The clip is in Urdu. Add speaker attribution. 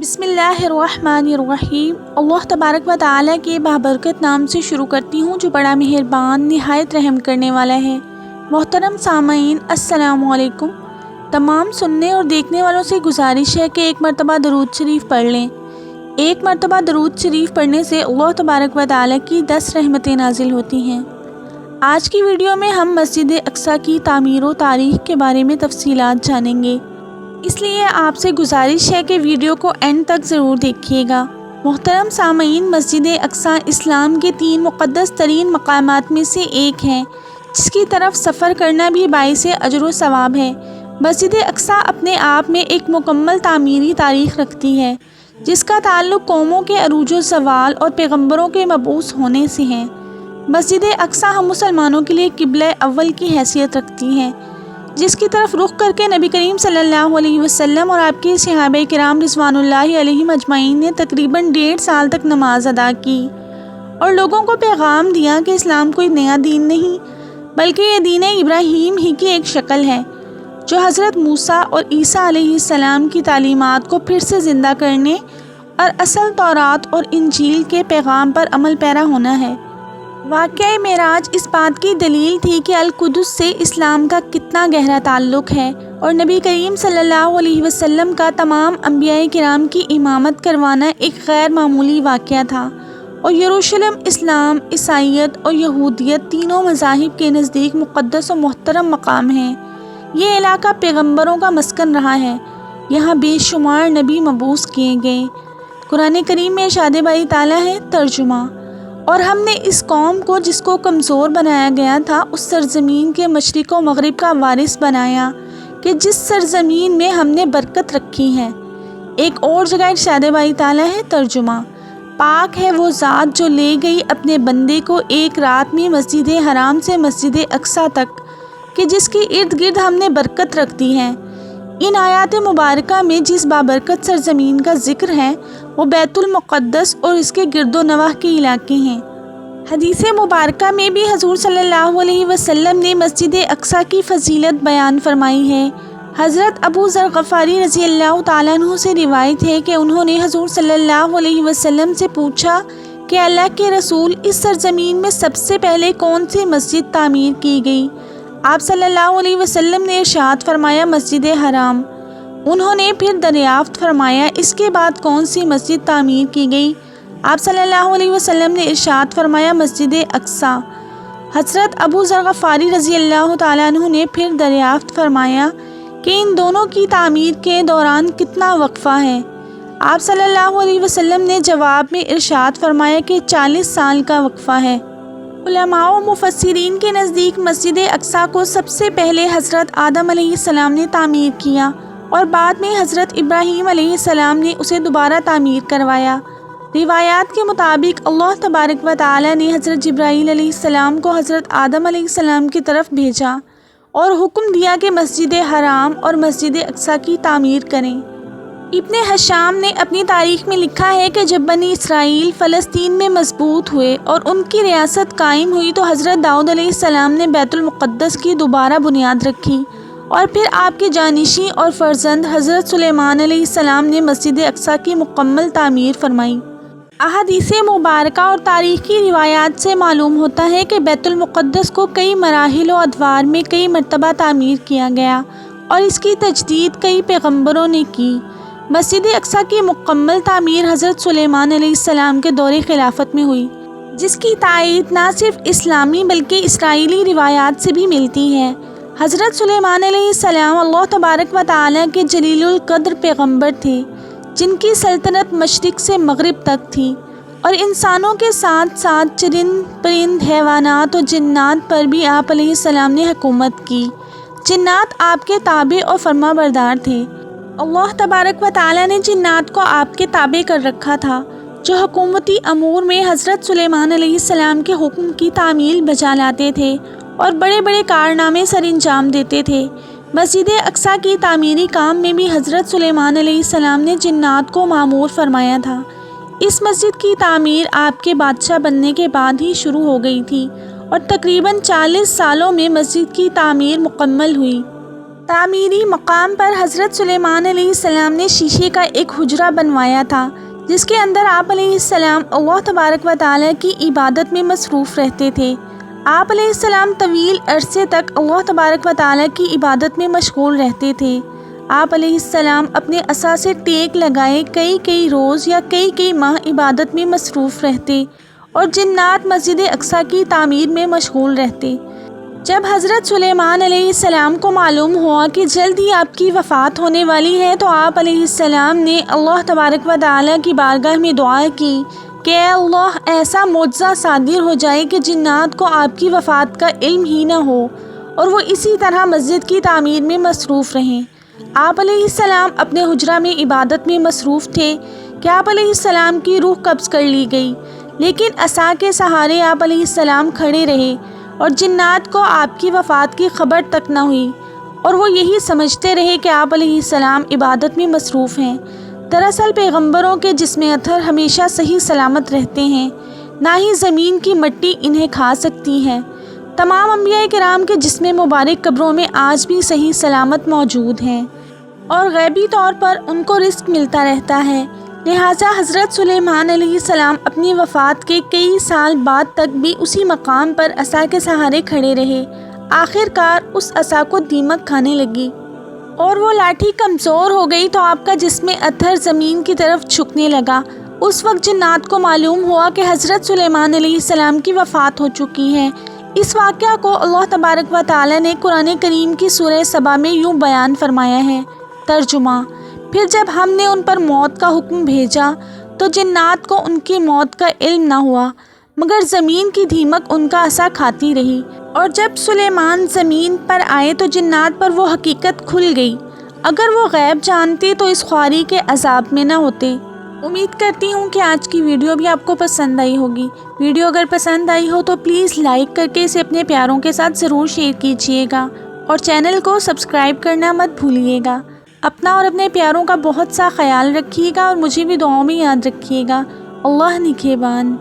Speaker 1: بسم اللہ الرحمن الرحیم۔ اللہ تبارک و تعالیٰ کے بابرکت نام سے شروع کرتی ہوں جو بڑا مہربان نہایت رحم کرنے والا ہے۔ محترم سامعین، السلام علیکم۔ تمام سننے اور دیکھنے والوں سے گزارش ہے کہ ایک مرتبہ درود شریف پڑھ لیں۔ ایک مرتبہ درود شریف پڑھنے سے اللہ تبارک و تعالیٰ کی 10 رحمتیں نازل ہوتی ہیں۔ آج کی ویڈیو میں ہم مسجد اقصیٰ کی تعمیر و تاریخ کے بارے میں تفصیلات جانیں گے، اس لیے آپ سے گزارش ہے کہ ویڈیو کو اینڈ تک ضرور دیکھیے گا۔ محترم سامعین، مسجد اقصیٰ اسلام کے 3 مقدس ترین مقامات میں سے ایک ہے، جس کی طرف سفر کرنا بھی باعث اجر و ثواب ہے۔ مسجد اقصیٰ اپنے آپ میں ایک مکمل تعمیری تاریخ رکھتی ہے، جس کا تعلق قوموں کے عروج و زوال اور پیغمبروں کے مبعوث ہونے سے ہے۔ مسجد اقصیٰ ہم مسلمانوں کے لیے قبلہ اول کی حیثیت رکھتی ہے، جس کی طرف رخ کر کے نبی کریم صلی اللہ علیہ وسلم اور آپ کے صحابہ کرام رضوان اللہ علیہم اجمعین نے تقریباً 1.5 سال تک نماز ادا کی اور لوگوں کو پیغام دیا کہ اسلام کوئی نیا دین نہیں، بلکہ یہ دین ابراہیم ہی کی ایک شکل ہے، جو حضرت موسیٰ اور عیسیٰ علیہ السلام کی تعلیمات کو پھر سے زندہ کرنے اور اصل تورات اور انجیل کے پیغام پر عمل پیرا ہونا ہے۔ واقعہ معراج اس بات کی دلیل تھی کہ القدس سے اسلام کا کتنا گہرا تعلق ہے، اور نبی کریم صلی اللہ علیہ وسلم کا تمام انبیاء کرام کی امامت کروانا ایک غیر معمولی واقعہ تھا، اور یروشلم اسلام، عیسائیت اور یہودیت تینوں مذاہب کے نزدیک مقدس و محترم مقام ہے۔ یہ علاقہ پیغمبروں کا مسکن رہا ہے، یہاں بے شمار نبی مبعوث کیے گئے۔ قرآن کریم میں ارشاد باری تعالیٰ ہے، ترجمہ: اور ہم نے اس قوم کو جس کو کمزور بنایا گیا تھا اس سرزمین کے مشرق و مغرب کا وارث بنایا کہ جس سرزمین میں ہم نے برکت رکھی ہے۔ ایک اور جگہ ارشاد باری تعالیٰ ہے، ترجمہ: پاک ہے وہ ذات جو لے گئی اپنے بندے کو ایک رات میں مسجد حرام سے مسجد اقصیٰ تک، کہ جس کے ارد گرد ہم نے برکت رکھ دی ہے۔ ان آیات مبارکہ میں جس بابرکت سرزمین کا ذکر ہے وہ بیت المقدس اور اس کے گرد و نواح کے علاقے ہیں۔ حدیث مبارکہ میں بھی حضور صلی اللہ علیہ وسلم نے مسجد اقصیٰ کی فضیلت بیان فرمائی ہے۔ حضرت ابو ذر غفاری رضی اللہ تعالیٰ عنہ سے روایت ہے کہ انہوں نے حضور صلی اللہ علیہ وسلم سے پوچھا کہ اللہ کے رسول، اس سرزمین میں سب سے پہلے کون سی مسجد تعمیر کی گئی؟ آپ صلی اللہ علیہ وسلم نے ارشاد فرمایا، مسجد حرام۔ انہوں نے پھر دریافت فرمایا، اس کے بعد کون سی مسجد تعمیر کی گئی؟ آپ صلی اللہ علیہ وسلم نے ارشاد فرمایا، مسجد اقصیٰ۔ حضرت ابو ذر غفاری رضی اللہ تعالیٰ عنہ نے پھر دریافت فرمایا کہ ان دونوں کی تعمیر کے دوران کتنا وقفہ ہے؟ آپ صلی اللہ علیہ وسلم نے جواب میں ارشاد فرمایا کہ 40 سال کا وقفہ ہے۔ علماء و مفسرین کے نزدیک مسجد اقصیٰ کو سب سے پہلے حضرت آدم علیہ السلام نے تعمیر کیا، اور بعد میں حضرت ابراہیم علیہ السلام نے اسے دوبارہ تعمیر کروایا۔ روایات کے مطابق اللہ تبارک و تعالیٰ نے حضرت جبرائیل علیہ السلام کو حضرت آدم علیہ السلام کی طرف بھیجا اور حکم دیا کہ مسجد حرام اور مسجد اقصیٰ کی تعمیر کریں۔ ابن حشام نے اپنی تاریخ میں لکھا ہے کہ جب بنی اسرائیل فلسطین میں مضبوط ہوئے اور ان کی ریاست قائم ہوئی تو حضرت داؤد علیہ السلام نے بیت المقدس کی دوبارہ بنیاد رکھی، اور پھر آپ کے جانشین اور فرزند حضرت سلیمان علیہ السلام نے مسجد اقصیٰ کی مکمل تعمیر فرمائی۔ احادیث مبارکہ اور تاریخی روایات سے معلوم ہوتا ہے کہ بیت المقدس کو کئی مراحل و ادوار میں کئی مرتبہ تعمیر کیا گیا، اور اس کی تجدید کئی پیغمبروں نے کی۔ مسجد اقصیٰ کی مکمل تعمیر حضرت سلیمان علیہ السلام کے دور خلافت میں ہوئی، جس کی تائید نہ صرف اسلامی بلکہ اسرائیلی روایات سے بھی ملتی ہے۔ حضرت سلیمان علیہ السلام اللہ تبارک و تعالیٰ کے جلیل القدر پیغمبر تھے، جن کی سلطنت مشرق سے مغرب تک تھی، اور انسانوں کے ساتھ ساتھ چرند پرند، حیوانات اور جنات پر بھی آپ علیہ السلام نے حکومت کی۔ جنات آپ کے تابع اور فرما بردار تھے۔ اللہ تبارک و تعالیٰ نے جنات کو آپ کے تابع کر رکھا تھا، جو حکومتی امور میں حضرت سلیمان علیہ السلام کے حکم کی تعمیل بجا لاتے تھے اور بڑے بڑے کارنامے سر انجام دیتے تھے۔ مسجد اقصیٰ کی تعمیری کام میں بھی حضرت سلیمان علیہ السلام نے جنات کو مامور فرمایا تھا۔ اس مسجد کی تعمیر آپ کے بادشاہ بننے کے بعد ہی شروع ہو گئی تھی، اور تقریباً 40 سالوں میں مسجد کی تعمیر مکمل ہوئی۔ تعمیری مقام پر حضرت سلیمان علیہ السلام نے شیشے کا ایک حجرہ بنوایا تھا جس کے اندر آپ علیہ السلام اللہ تبارک و تعالیٰ کی عبادت میں مصروف رہتے تھے۔ آپ علیہ السلام طویل عرصے تک اللہ تبارک و تعالیٰ کی عبادت میں مشغول رہتے تھے۔ آپ علیہ السلام اپنے عصا سے ٹیک لگائے کئی روز یا کئی ماہ عبادت میں مصروف رہتے اور جنات مسجد اقصیٰ کی تعمیر میں مشغول رہتے۔ جب حضرت سلیمان علیہ السلام کو معلوم ہوا کہ جلد ہی آپ کی وفات ہونے والی ہے تو آپ علیہ السلام نے اللہ تبارک و تعالیٰ کی بارگاہ میں دعا کی کہ اے اللہ ایسا معجزہ صادر ہو جائے کہ جنات کو آپ کی وفات کا علم ہی نہ ہو اور وہ اسی طرح مسجد کی تعمیر میں مصروف رہیں۔ آپ علیہ السلام اپنے حجرہ میں عبادت میں مصروف تھے کہ آپ علیہ السلام کی روح قبض کر لی گئی، لیکن عصا کے سہارے آپ علیہ السلام کھڑے رہے اور جنات کو آپ کی وفات کی خبر تک نہ ہوئی اور وہ یہی سمجھتے رہے کہ آپ علیہ السلام عبادت میں مصروف ہیں۔ دراصل پیغمبروں کے جسم اطہر ہمیشہ صحیح سلامت رہتے ہیں، نہ ہی زمین کی مٹی انہیں کھا سکتی ہے۔ تمام انبیاء کرام کے جسم مبارک قبروں میں آج بھی صحیح سلامت موجود ہیں اور غیبی طور پر ان کو رزق ملتا رہتا ہے۔ لہٰذا حضرت سلیمان علیہ السلام اپنی وفات کے کئی سال بعد تک بھی اسی مقام پر عصا کے سہارے کھڑے رہے۔ آخر کار اس عصا کو دیمک کھانے لگی اور وہ لاٹھی کمزور ہو گئی تو آپ کا جسم اطہر زمین کی طرف جھکنے لگا۔ اس وقت جنات کو معلوم ہوا کہ حضرت سلیمان علیہ السلام کی وفات ہو چکی ہے۔ اس واقعہ کو اللہ تبارک و تعالیٰ نے قرآن کریم کی سورہ سبا میں یوں بیان فرمایا ہے۔ ترجمہ: پھر جب ہم نے ان پر موت کا حکم بھیجا تو جنات کو ان کی موت کا علم نہ ہوا مگر زمین کی دیمک ان کا عصا کھاتی رہی، اور جب سلیمان زمین پر آئے تو جنات پر وہ حقیقت کھل گئی۔ اگر وہ غیب جانتے تو اس خواری کے عذاب میں نہ ہوتے۔ امید کرتی ہوں کہ آج کی ویڈیو بھی آپ کو پسند آئی ہوگی۔ ویڈیو اگر پسند آئی ہو تو پلیز لائک کر کے اسے اپنے پیاروں کے ساتھ ضرور شیئر کیجیے گا اور چینل کو سبسکرائب کرنا مت بھولیے گا۔ اپنا اور اپنے پیاروں کا بہت سا خیال رکھیے گا اور مجھے بھی دعاؤں میں یاد رکھیے گا۔ اللہ نگہبان۔